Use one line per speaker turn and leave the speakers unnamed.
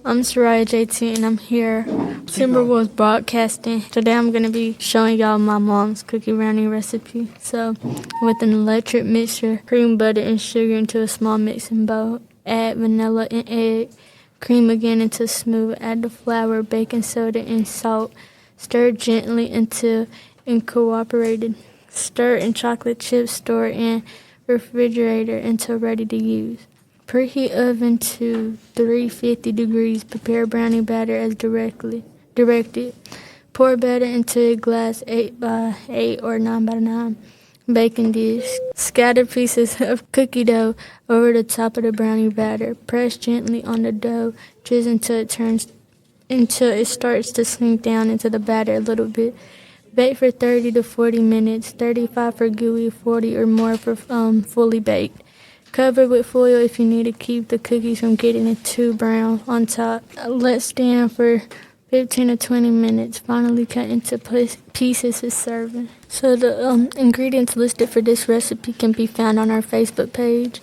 I'm Soraya JT and I'm here. Timberwolves Broadcasting. Today I'm going to be showing y'all my mom's cookie brownie recipe. So, with an electric mixer, cream, butter, and sugar into a small mixing bowl. Add vanilla and egg. Cream again until smooth. Add the flour, baking soda, and salt. Stir gently until incorporated. Stir in chocolate chips. Store in refrigerator until ready to use. Preheat oven to 350 degrees. Prepare brownie batter as directed. Pour batter into a glass 8x8 or 9x9 baking dish. Scatter pieces of cookie dough over the top of the brownie batter. Press gently on the dough just until it starts to sink down into the batter a little bit. Bake for 30 to 40 minutes. 35 for gooey, 40 or more for fully baked. Cover with foil if you need to keep the cookies from getting too brown on top. Let stand for 15 to 20 minutes. Finally cut into pieces for serving. So the ingredients listed for this recipe can be found on our Facebook page.